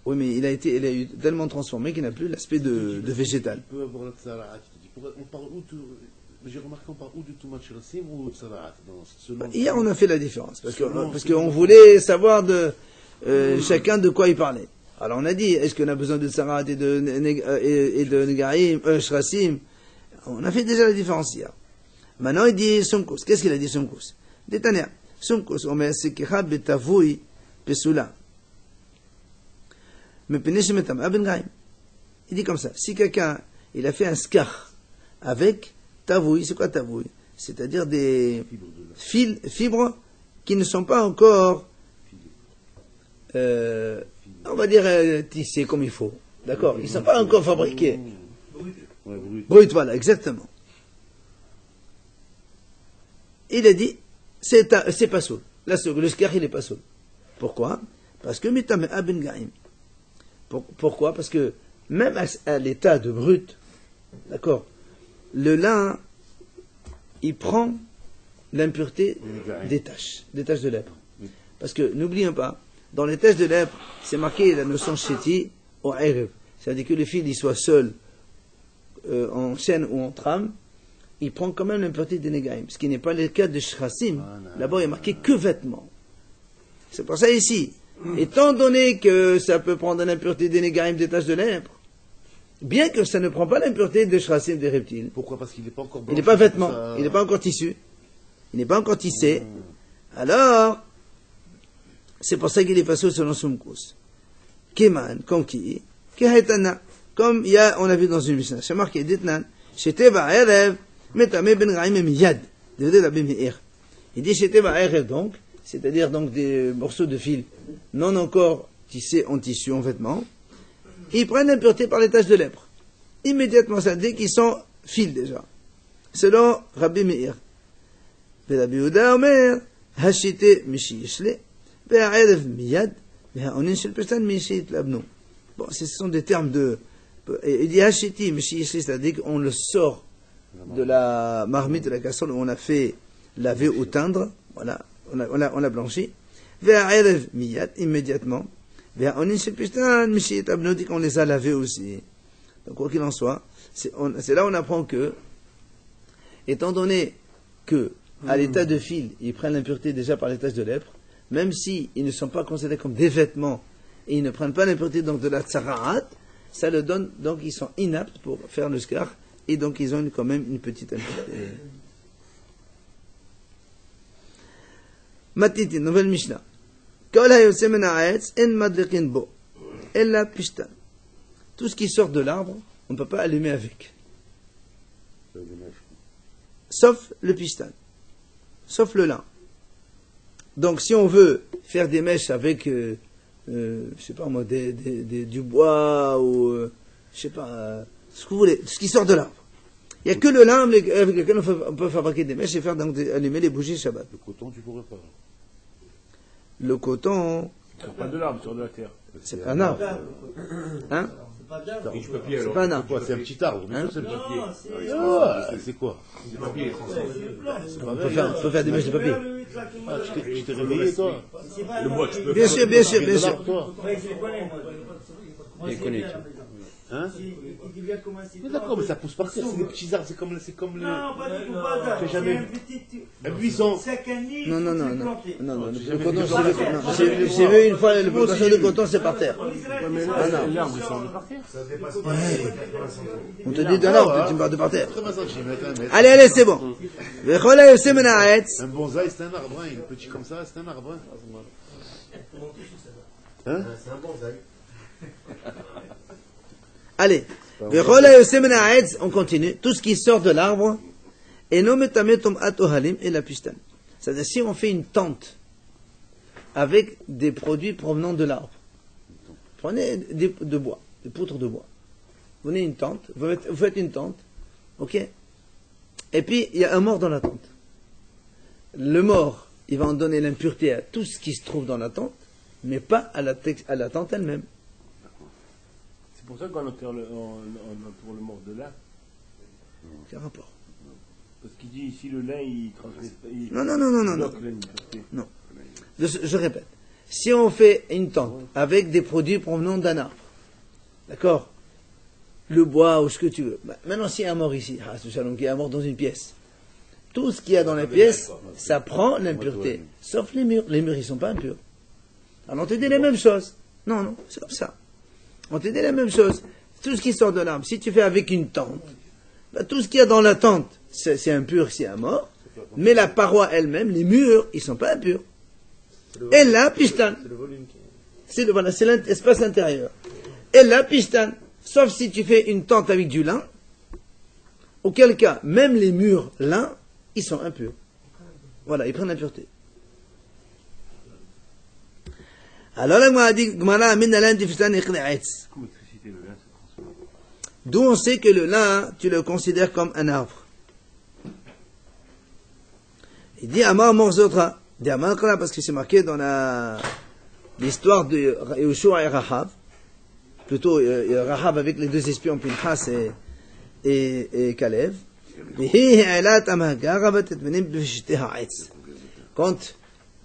Oui, mais il a eu tellement transformé qu'il n'a plus l'aspect de végétal. On peut avoir la tsaraat. On parle où de... J'ai remarqué, on parle où du Toumat Shirasim ou de tsaraat? Hier, on a fait la différence. Parce qu'on voulait savoir chacun de quoi il parlait. Alors, on a dit, est-ce qu'on a besoin de tsaraat et de negarim, shirasim? On a fait déjà la différence hier. Maintenant, il dit Sumkus. Qu'est-ce qu'il a dit Sumkus? Détania. Sumkus, on met Sekecha betavoui pesula. Mais peneshemetam aben gaim. Il dit comme ça. Si quelqu'un, il a fait un skar avec tavoui, c'est quoi tavoui? C'est-à-dire des fibres qui ne sont pas encore, on va dire, tissées comme il faut. D'accord? Ils ne sont pas encore fabriqués. Brut, voilà, exactement. Il a dit, c'est pas soul. Le skar, il est pas soul. Pourquoi? Parce que mitam aben gaim. Pourquoi? Parce que même à l'état de brut, d'accord, le lin, il prend l'impureté des taches de lèpre. Parce que, n'oublions pas, dans les taches de lèpre, c'est marqué la notion sheti au erev. C'est-à-dire que le fil, il soit seul, en chaîne ou en trame, il prend quand même l'impureté des negaim. Ce qui n'est pas le cas de shrasim. Là-bas, il est marqué que vêtements. C'est pour ça ici, étant donné que ça peut prendre l'impureté des negaim des taches de lèpre, bien que ça ne prend pas l'impureté des shrasim des reptiles. Pourquoi? Parce qu'il n'est pas encore Il n'est pas vêtement, il n'est pas encore tissu, il n'est pas encore tissé. Alors, c'est pour ça qu'il est passé selon Sumkus. Keman, comme qui? Kehaitana. Comme il y a, on a vu dans une Mishnah, c'est marqué, Ditnan, Shete ba'erev, metame ben gaim miyad. Il dit Shete ba'erev donc, c'est-à-dire donc des morceaux de fil non encore tissés en tissu, en vêtements, ils prennent l'impureté par les taches de lèpre. Immédiatement, ça dit qu'ils sont fils déjà. Selon Rabbi Meir. Rabbi Yehuda Omer, Hashite mishiyishle, ve'arev miyad, ve'aonin shel pestan mishiyit labno. Bon, ce sont des termes de... Il dit Hashiti mishiyishle, c'est-à-dire qu'on le sort de la marmite, de la casserole où on a fait laver ou teindre. Voilà, on a blanchi. Ve'arev miyad, immédiatement. Ve'aonin shel pestan mishiyit labno, dit qu'on les a lavés aussi. Donc, quoi qu'il en soit, c'est là où on apprend que, étant donné que, à l'état de fil, ils prennent l'impureté déjà par les taches de lèpre, même si ils ne sont pas considérés comme des vêtements, et ils ne prennent pas l'impureté donc de la tsara'at, ça le donne, donc ils sont inaptes pour faire le skar, et donc ils ont quand même une petite impureté. Matiti, nouvelle Mishnah. Kol hayotse min ha'etz, en madliqin bo, ella pishtan. Tout ce qui sort de l'arbre, on ne peut pas allumer avec. Sauf le pistan. Sauf le lin. Donc si on veut faire des mèches avec, je sais pas moi, du bois ou, je sais pas, ce que vous voulez, ce qui sort de l'arbre. Il n'y a que le lin avec lequel on peut fabriquer des mèches et faire donc allumer les bougies Shabbat. Le coton, tu pourrais pas. Le coton... C'est pas de l'arbre, sur de la terre. C'est pas un arbre. Hein? C'est pas un arbre. C'est un petit arbre. Hein? C'est le papier. C'est quoi? C'est papier. On peut faire des mèches de papier. Tu t'es réveillé, toi? Le bois, tu peux Bien sûr, bien sûr, bien sûr. Il est connu. Hein? Il vient comme un citron. Mais d'accord, mais ça pousse par terre, c'est des petits arbres, c'est comme le... Non, pas du tout, pas d'arbre. J'ai jamais un buisson. C'est qu'un nid. Non, le coton, J'ai j'ai vu une fois, le plantation de coton, c'est par terre. Mais là, l'arbre, il sort de par terre. On te dit d'un arbre, tu me parles de par terre. 80 cm. Allez, c'est bon. Un bonsaï, c'est un arbre, hein. Il est petit comme ça, c'est un arbre. Hein? C'est un bonsaï. Allez. On continue. Tout ce qui sort de l'arbre, et non metametum atohalim et la pistan. C'est-à-dire, si on fait une tente avec des produits provenant de l'arbre, prenez de bois, des poutres de bois. Vous prenez une tente, vous faites une tente, ok? Et puis, il y a un mort dans la tente. Le mort, il va en donner l'impureté à tout ce qui se trouve dans la tente, mais pas à la tente elle-même. C'est pour ça qu'on enterre pour le mort de lin. Quel rapport? Parce qu'il dit ici le lin, il transmet. Non. Je répète. Si on fait une tente avec des produits provenant d'un arbre, d'accord? Le bois ou ce que tu veux. Maintenant, s'il y a un mort ici, qui est un mort dans une pièce, tout ce qu'il y a dans la pièce, ça prend l'impureté. Sauf les murs. Les murs, ils ne sont pas impurs. Alors, on te dit les mêmes choses. Non, c'est comme ça. On te dit la même chose. Tout ce qui sort de l'arbre, si tu fais avec une tente, tout ce qu'il y a dans la tente, c'est impur, c'est un mort. Mais la paroi elle-même, les murs, ils ne sont pas impurs. Et là, pistan. C'est le volume qui C'est l'espace intérieur. Et là, pistan. Sauf si tu fais une tente avec du lin, auquel cas, même les murs lin, ils sont impurs. Voilà, ils prennent l'impureté. Alors là, moi, dit, d'où on sait que le lin, tu le considères comme un arbre. Il dit Amar Morzotra, dit Amar Kala, parce que c'est marqué dans l'histoire de Yehoshua et Rahab, plutôt Rahab avec les deux espions, Pinchas et Kalev.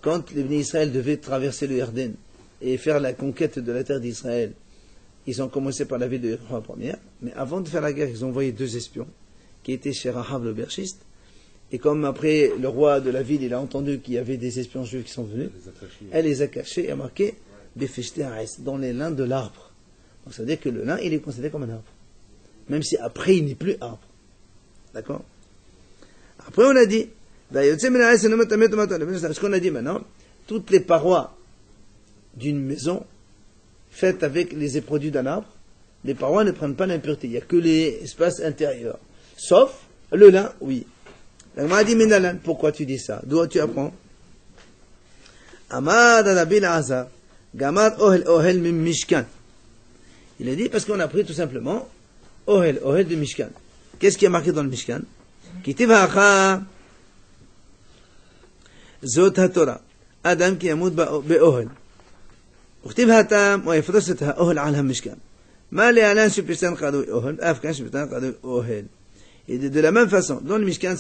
Quand les Bnei Israël devaient traverser le Yarden et faire la conquête de la terre d'Israël, ils ont commencé par la ville de Yericho première, mais avant de faire la guerre, ils ont envoyé 2 espions, qui étaient chez Rahab le berchiste, et comme après le roi de la ville, il a entendu qu'il y avait des espions juifs qui sont venus, elle les a cachés et a marqué Befeshte Ha'es, dans les lins de l'arbre. Donc ça veut dire que le lin, il est considéré comme un arbre. Même si après, il n'est plus arbre. D'accord? Après, on a dit, ce qu'on a dit maintenant, toutes les parois d'une maison faites avec les produits d'un arbre, les parois ne prennent pas l'impureté. Il n'y a que les espaces intérieurs. Sauf le lin, oui. La dit, pourquoi tu dis ça? D'où tu apprends? Il a dit parce qu'on a pris tout simplement Ohel de Mishkan. Qu'est-ce qui est marqué dans le Mishkan? Zot HaTorah. Adam qui yamut be'ohel. וכתיב הטעם ויפרוס את האוהל על המשכן. מה להלן שפרסן קרוי אוהל, אף כאן שפרסן קרוי אוהל. Et de la même façon, dans le Mishkan,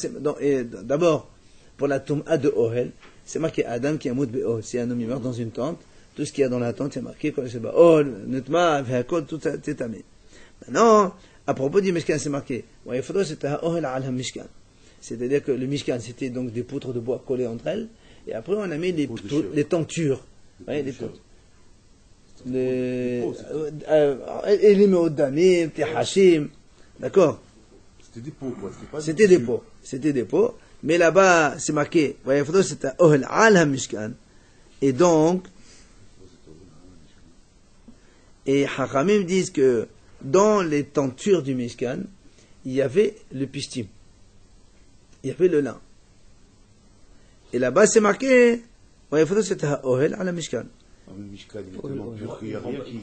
d'abord, pour la Toum'a de Ohel, c'est marqué Adam qui yamut be'ohel. Si un homme meurt dans une tente, tout ce qu'il y a dans la tente, c'est marqué Ohel, Nutma, Vehakol, tout ça, c'est tamé. Maintenant, à propos du Mishkan, c'est marqué ويفروس את האוהל על המשכן. C'est-à-dire que le Mishkan, c'était donc des poutres de bois collées entre elles, et après on a mis les tentures. Les poutres. Les Meodamim, les Hashim, d'accord? C'était des pots, quoi. C'était des pots. Mais là-bas, c'est marqué, c'était Ohel al Mishkan. Et donc, et Hachamim disent que dans les tentures du Mishkan, il y avait le pistim. Il y avait le lin. Et là-bas, c'est marqué, c'était Ohel al Mishkan. Le Mishkan, il est tellement pur qu'il n'y a rien qui...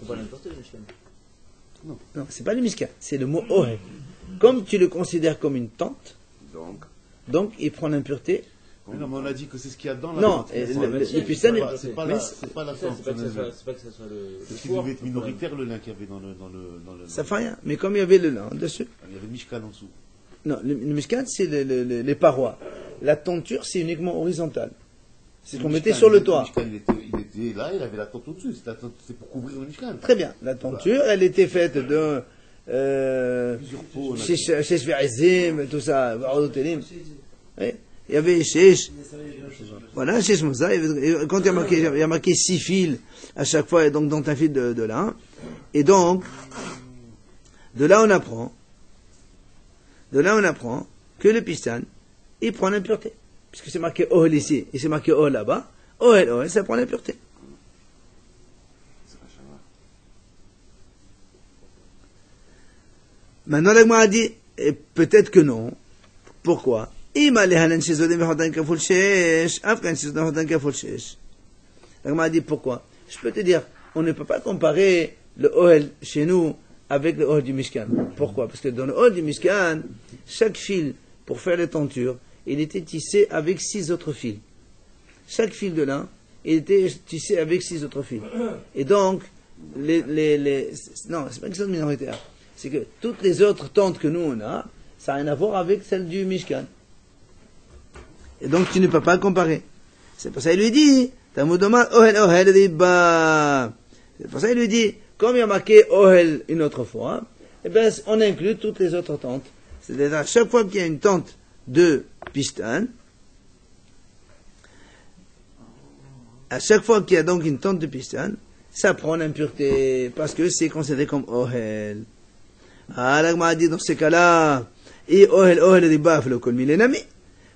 Non, c'est pas le Mishkan, c'est le mot Ohel. Comme tu le considères comme une tente, donc il prend l'impureté. Mais non, mais on a dit que c'est ce qu'il y a dans la Non, tente. le pistan, c'est pas la tente. C'est pas que ça soit le. Parce qu'il devait être minoritaire le lin qu'il y avait dans le. Ça fait rien, mais comme il y avait le lin dessus. Il y avait le Mishkan en dessous. Non, le Mishkan, c'est les parois. La tenture, c'est uniquement horizontal. C'est ce qu'on mettait sur le toit. Le Mishkan, il était là, il avait la tente au-dessus. C'est pour couvrir le Mishkan. Très bien. La tenture, elle était faite de. Chez Shve'ezim, tout ça, Varodotelim. Il y avait Shesh. Voilà, Shesh Moussa. Quand il y a marqué 6 fils à chaque fois, et donc dans un fil de lin. Et donc, de là on apprend que le pistan, il prend l'impureté. Puisque c'est marqué Ohel ici, et c'est marqué Ohel là-bas. Ohel, ça prend l'impureté. Maintenant, l'Agma a dit, peut-être que non. Pourquoi? L'Agma a dit pourquoi? Je peux te dire, on ne peut pas comparer le Ohel chez nous avec le Ohel du Mishkan. Pourquoi? Parce que dans le Ohel du Mishkan, chaque fil, pour faire les tentures, il était tissé avec 6 autres fils. Chaque fil de lin, il était tissé avec 6 autres fils. Et donc, non, c'est pas une question de minoritaire. C'est que toutes les autres tentes que nous on a, ça n'a rien à voir avec celle du Mishkan. Et donc tu ne peux pas comparer. C'est pour ça qu'il lui dit, Tamudoma Ohel Ohel Riba. C'est pour ça qu'il lui dit, comme il y a marqué Ohel une autre fois, eh bien on inclut toutes les autres tentes. C'est-à-dire à chaque fois qu'il y a une tente de pistan, à chaque fois qu'il y a donc une tente de pistan, ça prend l'impureté, parce que c'est considéré comme Ohel. Ah, l'Agma a dit dans ces cas-là, et Ohel, riba, le kol milenami.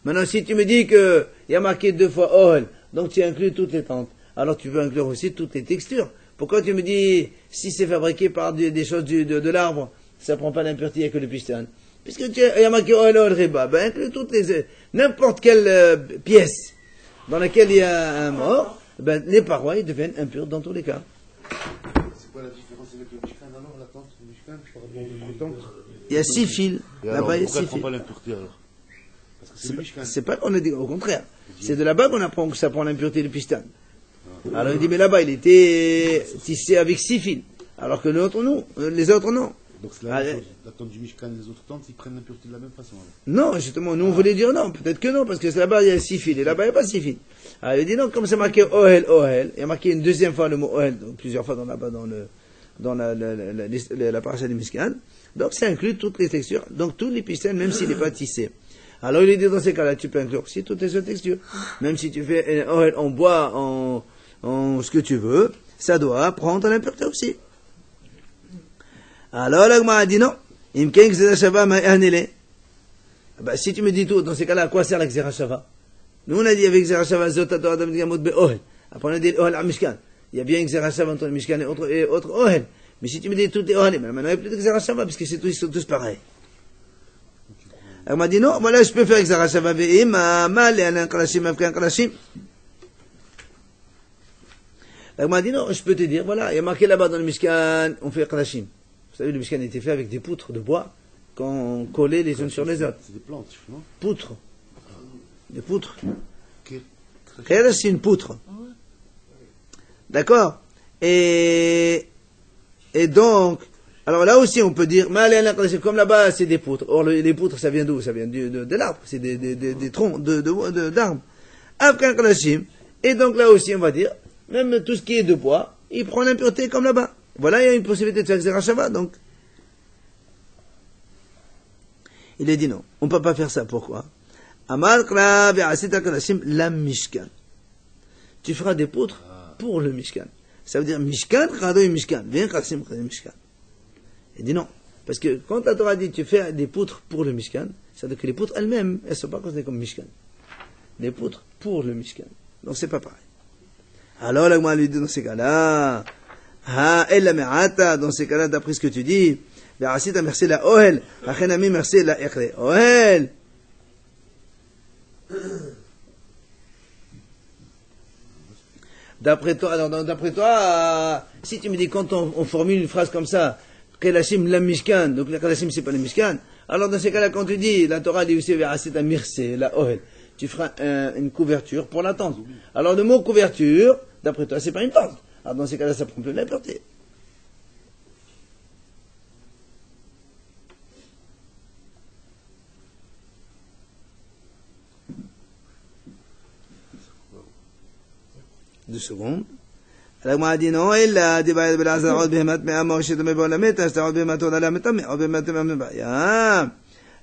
Maintenant, si tu me dis qu'il y a marqué 2 fois Ohel, donc tu inclus toutes les tentes, alors tu veux inclure aussi toutes les textures. Pourquoi tu me dis, si c'est fabriqué par des choses de l'arbre, ça prend pas l'impureté, il n'y a que le pistan? Puisque il y a marqué Ohel, riba, ben inclus toutes n'importe quelle pièce dans laquelle il y a un mort, ben les parois, ils deviennent impures dans tous les cas. C'est quoi la différence avec le Mishkan alors, la tente du Mishkan par rapport aux autres tentes? Il y a 6 fils. Là-bas, il y a 6 fils. Pourquoi on ne prend pas l'impureté alors? Parce que c'est le Mishkan. C'est pas qu'on a dit, au contraire. C'est de là-bas qu'on apprend que ça prend l'impureté du pistan. Alors il dit, mais là-bas, il était tissé avec 6 fils. Alors que les autres, non. Donc c'est la même chose. La tente du Mishkan et les autres tentes, ils prennent l'impureté de la même façon. Alors. Non, justement, nous on voulait dire non, peut-être que non, parce que là-bas il y a 6 fils, et là-bas il n'y a pas 6 fils. Alors il dit non, comme c'est marqué Ohel, Ohel, il y a marqué une deuxième fois le mot Ohel, donc plusieurs fois là-bas dans la paracha du Mishkan, donc ça inclut toutes les textures, donc tous les pistons, même s'il n'est pas tissé. Alors il dit dans ces cas-là, tu peux inclure aussi toutes les autres textures. Même si tu fais un Ohel en bois, en ce que tu veux, ça doit prendre l'impureté aussi. Alors l'Agma a dit non. Si tu me dis tout, dans ces cas-là, à quoi sert la Xerashava? Nous on a dit avec Xerashava, Zotato Adam Gamot Be'ohel. Après on a dit Ohel à Mishkan. Il y a bien Xerashava entre le Mishkan et autre Ohel. Mais si tu me dis tout est Ohel, maintenant il n'y a plus de Xerashava, parce que ils sont tous pareils. Elle m'a dit non, voilà, je peux faire Xerashava Ve'im, mal et un Kalashim, un Kalashim. Elle m'a dit non, je peux te dire, voilà, il y a marqué là-bas dans le Mishkan, on fait Kalashim. Vous savez, le Mishkan était fait avec des poutres de bois qu'on collait les unes sur les autres. C'est des plantes, non? Poutres. Des poutres. Khéra, c'est une poutre. D'accord? Et donc, alors là aussi on peut dire, comme là-bas c'est des poutres. Or les poutres ça vient d'où? Ça vient de l'arbre. C'est des troncs d'arbres. Afghan Kalashim. Et donc là aussi on va dire, même tout ce qui est de bois, il prend l'impureté comme là-bas. Voilà, il y a une possibilité de faire Xerashava, donc. Il a dit non, on ne peut pas faire ça. Pourquoi? Amar Kra ve'asita Kalashim la Mishkan. Tu feras des poutres pour le Mishkan. Ça veut dire Mishkan, Khadoy Mishkan. Viens Kalashim, Khadoy Mishkan. Il dit non. Parce que quand la Torah dit tu fais des poutres pour le Mishkan, ça veut dire que les poutres elles-mêmes, elles ne sont pas considérées comme Mishkan. Des poutres pour le Mishkan. Donc c'est pas pareil. Alors là, moi, lui dit dans ces cas-là, elle me'ata, dans ces cas-là, d'après ce que tu dis, ve'asita merci la ohel, achenami merci la ekre. Ohel! D'après toi, si tu me dis quand on formule une phrase comme ça, Kelashim la Mishkan, donc la Kelashim c'est pas le Mishkan, alors dans ces cas-là, quand tu dis, la Torah dit aussi ve'asita merci la ohel, tu feras une couverture pour la tente. Alors le mot couverture, d'après toi, c'est pas une tente. Alors dans ces cas-là, ça prend plus de l'impureté. Deux secondes. Alors moi, dit non, il a dit, bah, il a dit, mais moi, je me vois la mettre, je me vois la mettre, mais on va mettre,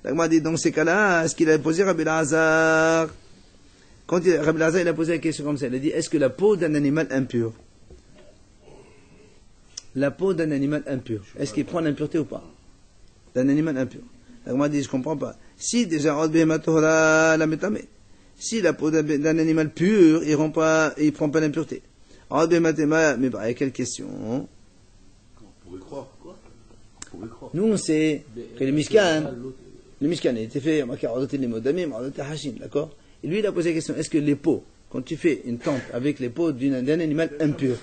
alors moi, dit, dans ces cas-là, est-ce qu'il a posé Rabbi Lazar? Quand Rabbi Lazar, il a posé la question comme ça, il a dit, est-ce que la peau d'un animal impur, est-ce qu'il prend l'impureté ou pas? D'un animal impur. Alors moi, dit, je comprends pas. Si déjà, si la peau d'un animal pur, il prend pas l'impureté. Mais bah, quelle question? On pourrait croire. Quoi? On pourrait croire. Nous, on sait que le Mishkan a été fait, d'accord? Et lui, il a posé la question, est-ce que les peaux, quand tu fais une tente avec les peaux d'un animal impur,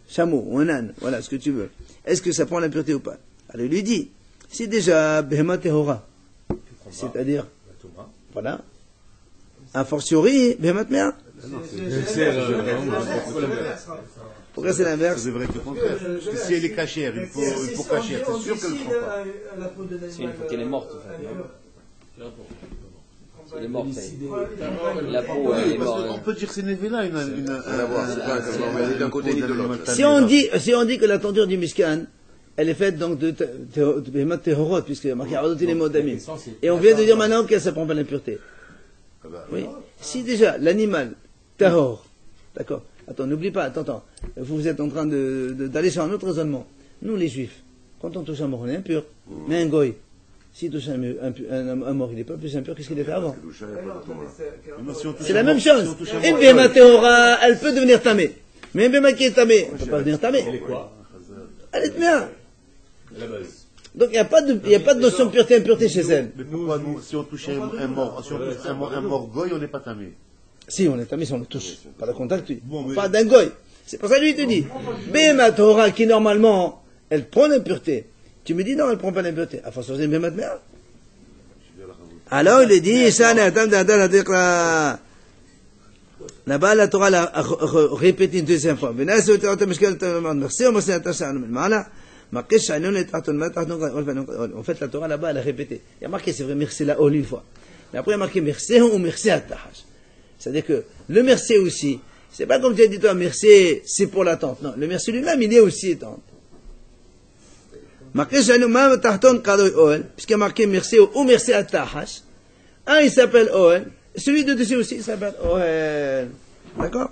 chameau ou un âne, voilà, ce que tu veux, est-ce que ça prend l'impureté ou pas? Alors il lui dit, si déjà, Behema Tehora, c'est-à-dire, voilà, a fortiori, Behema Mea. Pourquoi c'est l'inverse? Ça devrait être le contraire. Parce que si elle est cachère, il faut cachère, c'est sûr qu'elle ne prend pas. C'est une fois qu'elle est morte, en fait. Elle est morte, la peau, elle est morte. On peut dire que c'est Nevela, d'un côté ni de l'autre. Si on dit que la tenture du Mishkan, elle est faite donc de Tehorot, puisque il y a marqué Aradot les Modamim. Et on vient de dire maintenant qu'elle ne prend pas l'impureté. Oui. Si déjà l'animal Tahor, d'accord. Attends, n'oublie pas, attends. Vous êtes en train d'aller sur un autre raisonnement. Nous, les Juifs, quand on touche un mort, on est impur. Mais un goy, s'il touche un mort, il n'est pas plus impur que ce qu'il était avant. C'est la même chose. Une béma théora, elle peut devenir tamée. Mais une béma qui est tamée, elle ne peut pas devenir tamée. Elle est quoi? Elle est bien. La base. Donc il n'y a pas de notion de pureté impureté chez elle. Mais pourquoi nous, si on touche un mort, un mort goy, on n'est pas tamé? Si, on est tamé si on le touche. Pas de contact, lui. Pas d'un goy. C'est pour ça que lui, il te dit, béma théora qui normalement, elle prend l'impureté. Tu me dis non, elle ne prend pas l'impureté. À force de béma théora. Alors il dit, ça n'est là-bas, la Torah l'a répété une deuxième fois. marqué Shanon et Tahton, en fait, la Torah là-bas, elle a répété. Il y a marqué, c'est vrai, merci la Ol une fois. Mais après, il y a marqué merci ou merci à Tahash. C'est-à-dire que le merci aussi, c'est pas comme tu as dit toi, merci, c'est pour la tente. Non, le merci lui-même, il est aussi tente. Marqué Shanon, ma Tahton, Kadoy Ol, puisqu'il y a marqué merci ou merci à Tahash. Un, il s'appelle Ol. Celui de dessus aussi, il s'appelle Ol. D'accord?